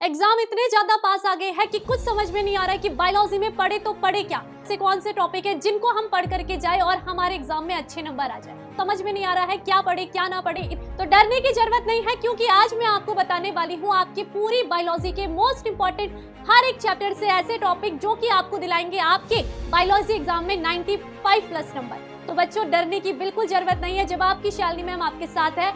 Exam इतने ज्यादा पास आ गए हैं कि कुछ समझ में नहीं आ रहा है कि बायोलॉजी में पढ़े तो पढ़े क्या, से कौन से टॉपिक है जिनको हम पढ़ करके जाए और हमारे एग्जाम में अच्छे नंबर आ जाए। समझ में नहीं आ रहा है क्या पढ़े क्या ना पढ़े, तो डरने की जरूरत नहीं है, क्योंकि आज मैं आपको बताने वाली हूँ आपकी पूरी बायोलॉजी के मोस्ट इंपॉर्टेंट हर एक चैप्टर से ऐसे टॉपिक जो कि आपको दिलाएंगे आपके बायोलॉजी एग्जाम में 95 प्लस नंबर। तो बच्चों, डरने की बिल्कुल जरूरत नहीं है जब आपकी शालिनी मैम आपके साथ है।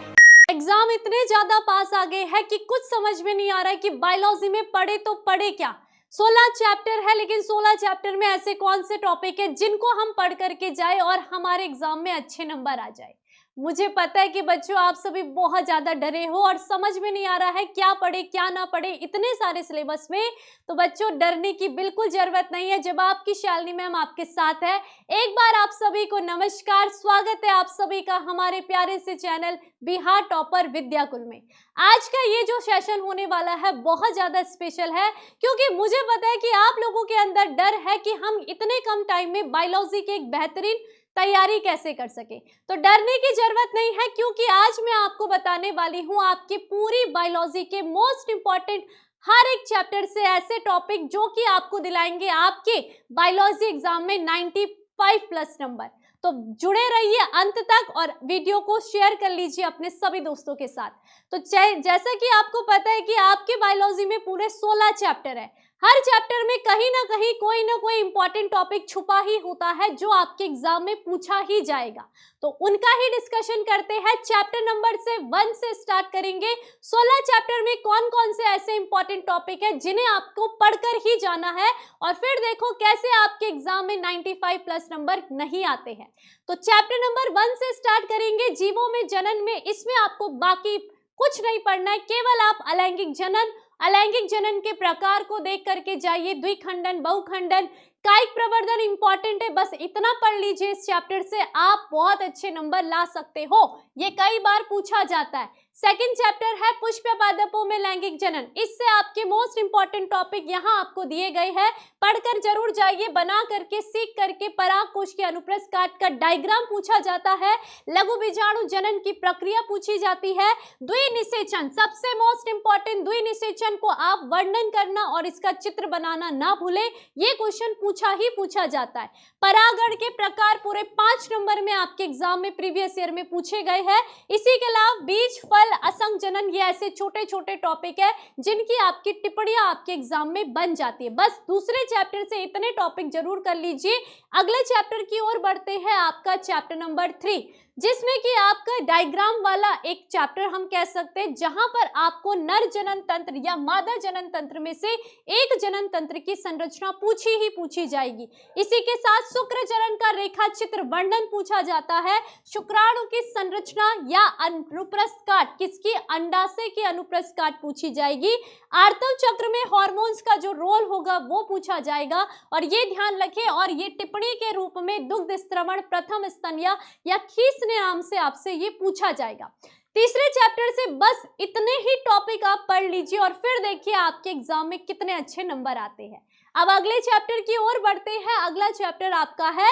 एग्जाम इतने ज्यादा पास आ गए हैं कि कुछ समझ में नहीं आ रहा है कि बायोलॉजी में पढ़े तो पढ़े क्या। 16 चैप्टर है, लेकिन 16 चैप्टर में ऐसे कौन से टॉपिक है जिनको हम पढ़ करके जाए और हमारे एग्जाम में अच्छे नंबर आ जाए। मुझे पता है कि बच्चों आप सभी बहुत ज्यादा डरे हो और समझ में नहीं आ रहा है क्या पढ़े क्या ना पढ़े इतने सारे सिलेबस में। तो बच्चों, डरने की बिल्कुल जरूरत नहीं है जब आपकी शालिनी मैम आपके साथ है। एक बार आप सभी को नमस्कार, स्वागत है आप सभी का हमारे प्यारे से चैनल बिहार टॉपर विद्याकुल में। आज का ये जो सेशन होने वाला है बहुत ज्यादा स्पेशल है, क्योंकि मुझे पता है कि आप लोगों के अंदर डर है कि हम इतने कम टाइम में बायोलॉजी के एक बेहतरीन तैयारी कैसे कर सके। तो डरने की जरूरत नहीं है, क्योंकि आज मैं आपको बताने वाली हूँ आपकी पूरी बायोलॉजी के मोस्ट इंपॉर्टेंट हर एक चैप्टर से ऐसे टॉपिक जो कि आपको दिलाएंगे आपके बायोलॉजी एग्जाम में 95 प्लस नंबर। तो जुड़े रहिए अंत तक और वीडियो को शेयर कर लीजिए अपने सभी दोस्तों के साथ। तो जैसा कि आपको पता है कि आपके बायोलॉजी में पूरे 16 चैप्टर है। हर चैप्टर में कहीं ना कहीं कोई ना कोई इंपॉर्टेंट टॉपिक छुपा ही होता है जो आपके एग्जाम में पूछा ही जाएगा। तो उनका ही डिस्कशन करते हैं। चैप्टर नंबर 1 से स्टार्ट करेंगे। 16 चैप्टर में कौन कौन से ऐसे इंपॉर्टेंट टॉपिक है जिन्हें आपको पढ़कर ही जाना है, और फिर देखो कैसे आपके एग्जाम में 95 प्लस नंबर नहीं आते हैं। तो चैप्टर नंबर 1 से स्टार्ट करेंगे, जीवों में जनन में। इसमें आपको बाकी कुछ नहीं पढ़ना है, केवल आप अलैंगिक जनन के प्रकार को देख करके जाइए। द्विखंडन, बहुखंडन, कायिक प्रवर्धन इंपॉर्टेंट है, बस इतना पढ़ लीजिए। इस चैप्टर से आप बहुत अच्छे नंबर ला सकते हो, ये कई बार पूछा जाता है। सेकंड चैप्टर है पुष्प पादपों में लैंगिक जनन। इससे आपके मोस्ट इंपॉर्टेंट टॉपिक यहाँ आपको दिए गए हैं, पढ़कर जरूर जाइए, बना करके सीख करके। पराग कोश के अनुप्रस्थ काट का डायग्राम पूछा जाता है। लघु बीजाणु जनन की प्रक्रिया पूछी जाती है। द्विनिषेचन, सबसे मोस्ट इंपॉर्टेंट, द्विनिषेचन को आप वर्णन करना और इसका चित्र बनाना ना भूले, ये क्वेश्चन पूछा जाता है। परागण के प्रकार पूरे 5 नंबर में आपके एग्जाम में प्रीवियस ईयर में पूछे गए हैं। इसी के अलावा बीज, फल, असंग जनन, ये ऐसे छोटे छोटे टॉपिक है जिनकी आपकी टिप्पणियां आपके एग्जाम में बन जाती है। बस दूसरे चैप्टर से इतने टॉपिक जरूर कर लीजिए। अगले चैप्टर की ओर बढ़ते हैं, आपका चैप्टर नंबर 3, जिसमें कि आपका डायग्राम वाला एक चैप्टर हम कह सकते हैं, जहां पर आपको नर जनन तंत्र या मादा जनन तंत्र में से एक जनन तंत्र की संरचना पूछी जाएगी। इसी के साथ शुक्र जनन का रेखा चित्र वर्णन पूछा जाता है। शुक्राणु की संरचना या अनुप्रस्थ काट, किसकी, अंडाशय की अनुप्रस्थ काट पूछी जाएगी। आर्तव चक्र में हार्मोन्स का जो रोल होगा वो पूछा जाएगा, और ये ध्यान रखें, और ये टिप्पणी के रूप में दुग्ध स्त्रवण, प्रथम स्तन्य या खींचने नाम से आपसे ये पूछा जाएगा। तीसरे चैप्टर से बस इतने ही टॉपिक आप पढ़ लीजिए और फिर देखिए आपके एग्जाम में कितने अच्छे नंबर आते हैं। अब अगले चैप्टर की ओर बढ़ते हैं। अगला चैप्टर आपका है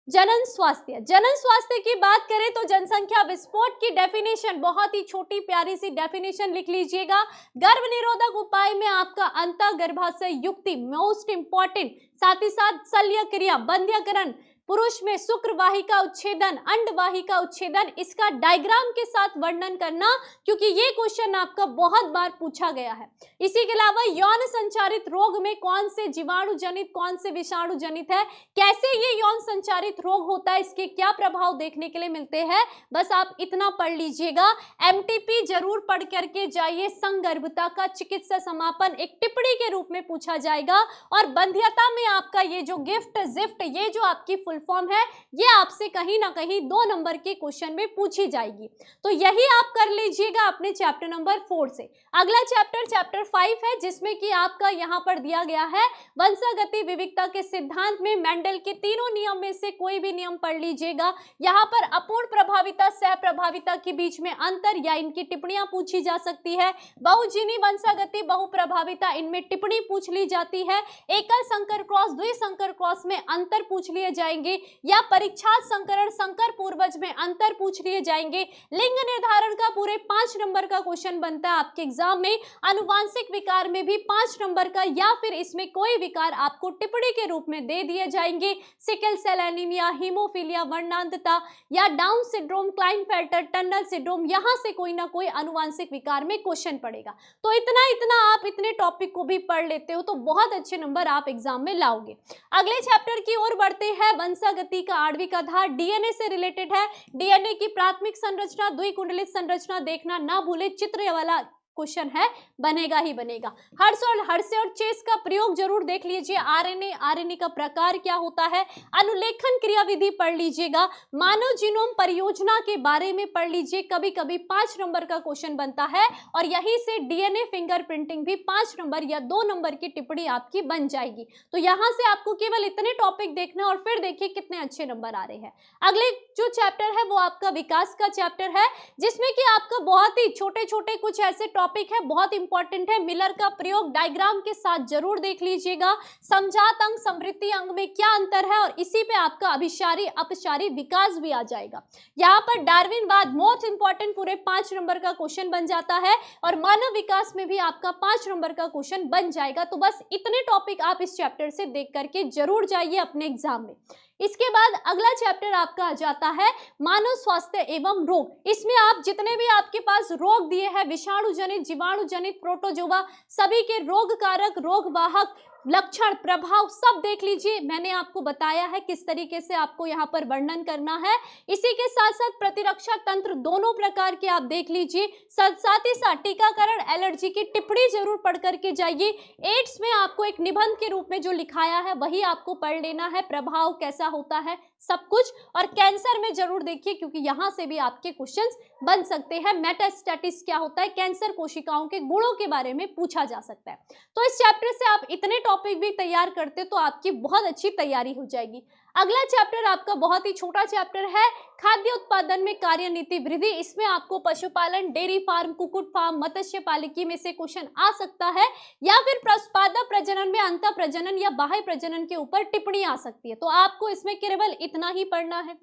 जनन स्वास्थ्य। जनन स्वास्थ्य की बात करें तो जनसंख्या विस्फोट की डेफिनेशन, बहुत ही छोटी प्यारी सी डेफिनेशन लिख लीजिएगा। गर्भ निरोधक उपाय में आपका अंतःगर्भाशय युक्ति मोस्ट इंपॉर्टेंट, साथ ही साथ शल्य क्रिया, बंध्यकरण, पुरुष में शुक्र वाहिका उच्छेदन, अंड वाहिका उच्छेदन, इसका डायग्राम के साथ वर्णन करना, क्योंकि ये क्वेश्चन आपका बहुत बार पूछा गया है। इसी के अलावा यौन संचारित रोग में कौन से जीवाणु जनित, कौन से विषाणु जनित है, कैसे ये यौन संचारित रोग होता है, इसके क्या प्रभाव देखने के लिए मिलते हैं, बस आप इतना पढ़ लीजिएगा। एमटीपी जरूर पढ़ करके जाइए। संगर्भता का चिकित्सा समापन एक टिप्पणी के रूप में पूछा जाएगा, और बंध्यता में आपका ये जो गिफ्ट जिफ्ट, ये जो आपकी फुल फॉर्म है, ये आपसे कहीं ना कहीं 2 नंबर के क्वेश्चन में पूछी जाएगी। तो यही आप कर लीजिएगा अपने चैप्टर नंबर 4 से। अगला चैप्टर 5 है, जिसमें कि आपका यहाँ पर दिया गया है वंशागति विविधता के सिद्धांत में मेंडल के तीनों नियम में से कोई भी नियम पढ़ लीजिएगा। यहाँ पर अपूर्ण प्रभाविता, सह प्रभाविता के बीच में अंतर या इनकी टिप्पणियां पूछी जा सकती है। बहुजीनी वंशागति, बहुप्रभाविता, इनमें टिप्पणी पूछ ली जाती है। एकल संकर क्रॉस, द्विसंकर क्रॉस में अंतर पूछ लिए जाएंगे। जाएंगे, या परीक्षा संकरण संकर पूर्वज में अंतर पूछ लिए जाएंगे। लिंग निर्धारण का पूरे 5 नंबर का क्वेश्चन बनता है आपके एग्जाम में। अनुवांशिक विकार में भी 5 नंबर का, या फिर इसमें कोई विकार आपको टिप्पणी के रूप में दे दिए जाएंगे। सिकल सेल एनीमिया, हीमोफीलिया, वर्णांधता या down syndrome, Klinefelter, tunnel syndrome, यहां से कोई ना कोई अनुवांशिक विकार में क्वेश्चन पड़ेगा। तो इतना आप इतने टॉपिक को भी पढ़ लेते हो तो बहुत अच्छे नंबर आप एग्जाम में लाओगे। अगले चैप्टर की ओर बढ़ते हैं। वंशागति का आणविक आधार डीएनए से रिलेटेड है। डीएनए की प्राथमिक संरचना, द्विकुंडलित संरचना देखना ना भूले, चित्र वाला क्वेश्चन है, बनेगा ही बनेगा। हर्षे और चेस का प्रयोग जरूर देख लीजिए। आरएनए का प्रकार क्या होता है, अनुलेखन क्रियाविधि पढ़ लीजिएगा। मानव जीनोम परियोजना के बारे में पढ़ लीजिए, कभी कभी 5 नंबर का क्वेश्चन बनता है और यहीं से डीएनए फिंगरप्रिंटिंग भी 5 नंबर या 2 नंबर की टिप्पणी आपकी बन जाएगी। तो यहां से आपको केवल इतने टॉपिक देखना और फिर देखिए कितने अच्छे नंबर आ रहे हैं। अगले जो चैप्टर है वो आपका विकास का चैप्टर है, जिसमें कि आपका बहुत ही छोटे छोटे कुछ ऐसे टॉपिक है, बहुत इंपॉर्टेंट है। मिलर का प्रयोग डायग्राम के साथ जरूर देख लीजिएगा। समजात अंग समृद्धि अंग में क्या अंतर है, और इसी पे आपका अभिसारी अपसारी विकास भी आ जाएगा। यहाँ पर डार्विनवाद मोस्ट इंपॉर्टेंट पूरे 5 नंबर का क्वेश्चन बन जाता है, और मानव विकास में भी आपका 5 नंबर का क्वेश्चन बन जाएगा। तो बस इतने टॉपिक आप इस चैप्टर से देख करके जरूर जाइए अपने एग्जाम में। इसके बाद अगला चैप्टर आपका आ जाता है मानव स्वास्थ्य एवं रोग। इसमें आप जितने भी आपके पास रोग दिए हैं, विषाणु जनित, जीवाणु जनित, प्रोटोजोआ, सभी के रोग कारक, रोग वाहक, लक्षण, प्रभाव सब देख लीजिए। मैंने आपको बताया है किस तरीके से आपको यहाँ पर वर्णन करना है। इसी के साथ साथ प्रतिरक्षा तंत्र दोनों प्रकार के आप देख लीजिए। साथ ही साथ टीकाकरण, एलर्जी की टिप्पणी जरूर पढ़ करके जाइए। एड्स में आपको एक निबंध के रूप में जो लिखाया है वही आपको पढ़ लेना है, प्रभाव कैसा होता है सब कुछ। और कैंसर में जरूर देखिए, क्योंकि यहाँ से भी आपके क्वेश्चंस बन सकते हैं। मेटास्टैटिस क्या होता है, कैंसर कोशिकाओं के गुणों के बारे में पूछा जा सकता है। तो इस चैप्टर से आप इतने टॉपिक भी तैयार करते तो आपकी बहुत अच्छी तैयारी हो जाएगी। अगला चैप्टर आपका बहुत ही छोटा चैप्टर है, खाद्य उत्पादन में कार्यनीति वृद्धि। इसमें आपको पशुपालन, डेयरी फार्म, कुक्कुट फार्म, मत्स्य पालकी में से क्वेश्चन आ सकता है, या फिर पादप प्रजनन में अंतः प्रजनन या बाह्य प्रजनन के ऊपर टिप्पणी आ सकती है। तो आपको इसमें केवल इतना ही पढ़ना है।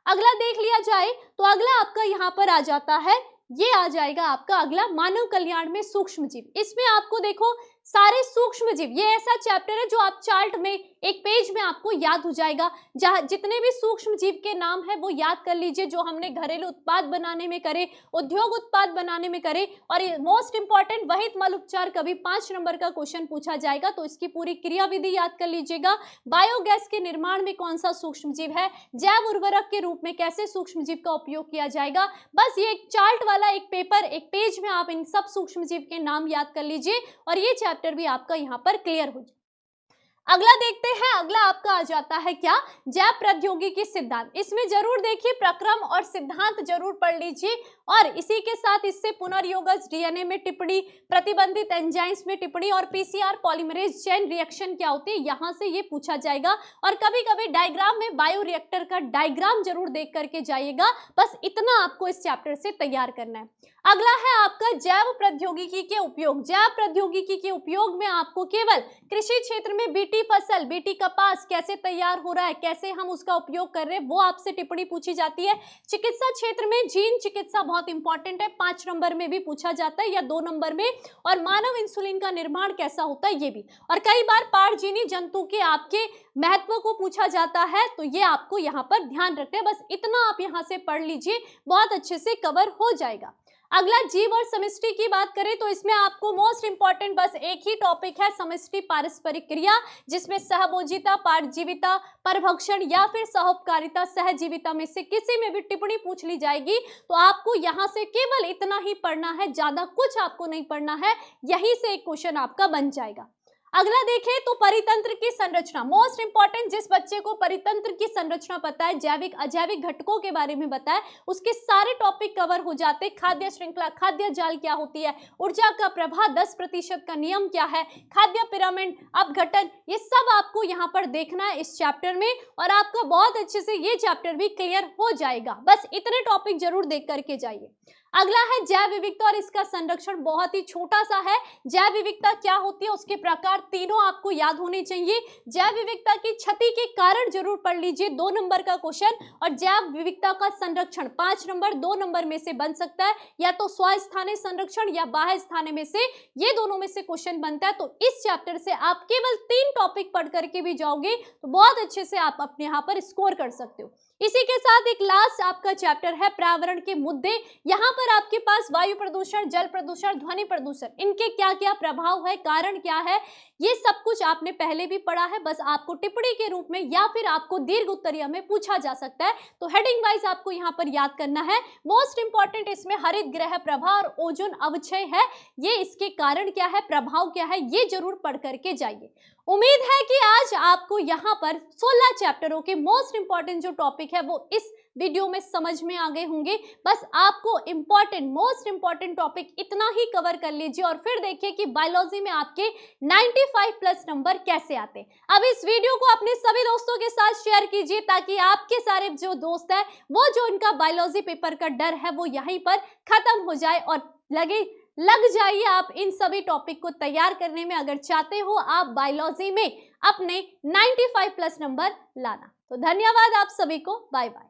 अगला देख लिया जाए तो अगला आपका यहाँ पर आ जाता है, ये आ जाएगा आपका अगला मानव कल्याण में सूक्ष्म जीव। इसमें आपको देखो सारे सूक्ष्म जीव, ये ऐसा चैप्टर है जो आप चार्ट में एक पेज में आपको याद हो जाएगा। जहाँ जितने भी सूक्ष्म जीव के नाम है वो याद कर लीजिए, जो हमने घरेलू उत्पाद बनाने में करे, उद्योग उत्पाद बनाने में करे। और मोस्ट इंपॉर्टेंट वहित मल उपचार कभी 5 नंबर का क्वेश्चन पूछा जाएगा, तो इसकी पूरी क्रियाविधि याद कर लीजिएगा। बायोगैस के निर्माण में कौन सा सूक्ष्म जीव है, जैव उर्वरक के रूप में कैसे सूक्ष्म जीव का उपयोग किया जाएगा। बस ये एक चार्ट वाला एक पेपर, एक पेज में आप इन सब सूक्ष्म जीव के नाम याद कर लीजिए और ये चैप्टर भी आपका यहाँ पर क्लियर हो जाए। अगला देखते हैं, अगला आपका आ जाता है क्या, जैव प्रौद्योगिकी सिद्धांत। इसमें जरूर देखिए प्रक्रम और सिद्धांत जरूर पढ़ लीजिए, और इसी के साथ इससे पुनर्योगज, डीएनए में टिप्पणी, प्रतिबंधित एंजाइम्स में टिप्पणी, और पीसीआर पॉलीमरेज चेन रिएक्शन क्या होती है यहां से ये पूछा जाएगा। और कभी कभी डायग्राम में बायोरिएक्टर का डायग्राम जरूर देख करके जाइएगा। बस इतना आपको इस चैप्टर से तैयार करना है। अगला है आपका जैव प्रौद्योगिकी के उपयोग। जैव प्रौद्योगिकी के उपयोग में आपको केवल कृषि क्षेत्र में बीटी फसल, बीटी कपास कैसे तैयार हो रहा है, कैसे हम उसका उपयोग कर रहे हैं, वो आपसे टिप्पणी पूछी जाती है। चिकित्सा क्षेत्र में जीन चिकित्सा बहुत इंपॉर्टेंट है, 5 नंबर में भी पूछा जाता है या 2 नंबर में। और मानव इंसुलिन का निर्माण कैसा होता है ये भी। और कई बार पारजीवी जंतु के आपके महत्व को पूछा जाता है, तो ये आपको यहाँ पर ध्यान रखते हैं। बस इतना आप यहाँ से पढ़ लीजिए, बहुत अच्छे से कवर हो जाएगा। अगला जीव और समष्टि की बात करें तो इसमें आपको मोस्ट इंपॉर्टेंट बस एक ही टॉपिक है, समष्टि पारस्परिक क्रिया, जिसमें सहभोजिता, पारजीविता, परभक्षण या फिर सहोपकारिता, सहजीविता में से किसी में भी टिप्पणी पूछ ली जाएगी। तो आपको यहाँ से केवल इतना ही पढ़ना है, ज्यादा कुछ आपको नहीं पढ़ना है, यहीं से एक क्वेश्चन आपका बन जाएगा। अगला देखें तो परितंत्र की संरचना, मोस्ट इंपॉर्टेंट। जिस बच्चे को परितंत्र की संरचना पता है, जैविक अजैविक घटकों के बारे में पता है, उसके सारे टॉपिक कवर हो जाते। खाद्य श्रृंखला, खाद्य जाल क्या होती है, ऊर्जा का प्रवाह 10% का नियम क्या है, खाद्य पिरामिड, अपघटन, ये सब आपको यहाँ पर देखना है इस चैप्टर में, और आपका बहुत अच्छे से ये चैप्टर भी क्लियर हो जाएगा। बस इतने टॉपिक जरूर देख करके जाइए। अगला है जैव विविधता और इसका संरक्षण, बहुत ही छोटा सा है। जैव विविधता क्या होती है, उसके प्रकार तीनों आपको याद होने चाहिए। जैव विविधता की क्षति के कारण जरूर पढ़ लीजिए, 2 नंबर का क्वेश्चन। और जैव विविधता का संरक्षण 5 नंबर, 2 नंबर में से बन सकता है, या तो स्वस्थानीय संरक्षण या बाह्य स्थानीय में से, ये दोनों में से क्वेश्चन बनता है। तो इस चैप्टर से आप केवल 3 टॉपिक पढ़ करके भी जाओगे तो बहुत अच्छे से आप अपने यहाँ पर स्कोर कर सकते हो। इसी के साथ एक लास्ट आपका चैप्टर है पर्यावरण के मुद्दे। यहाँ पर आपके पास वायु प्रदूषण, जल प्रदूषण, ध्वनि प्रदूषण, इनके क्या क्या प्रभाव है, कारण क्या है, ये सब कुछ आपने पहले भी पढ़ा है। बस आपको टिप्पणी के रूप में या फिर आपको दीर्घ उत्तरीय में पूछा जा सकता है, तो हेडिंग वाइज आपको यहाँ पर याद करना है। मोस्ट इंपॉर्टेंट इसमें हरित गृह प्रभाव और ओजोन अवक्षय है, ये इसके कारण क्या है, प्रभाव क्या है, ये जरूर पढ़ करके जाइए। उम्मीद है कि आज आपको यहाँ पर 16 चैप्टरों के मोस्ट इंपॉर्टेंट जो टॉपिक है वो इस वीडियो में समझ में आ गए होंगे। बस आपको मोस्ट इंपॉर्टेंट टॉपिक इतना ही कवर कर लीजिए और फिर देखिए कि बायोलॉजी में आपके 95 प्लस नंबर कैसे आते हैं। अब इस वीडियो को अपने सभी दोस्तों के साथ शेयर कीजिए ताकि आपके सारे जो दोस्त हैं वो जो इनका बायोलॉजी पेपर का डर है वो यहीं पर खत्म हो जाए और लग जाइए आप इन सभी टॉपिक को तैयार करने में, अगर चाहते हो आप बायोलॉजी में अपने 95 प्लस नंबर लाना। तो धन्यवाद आप सभी को, बाय बाय।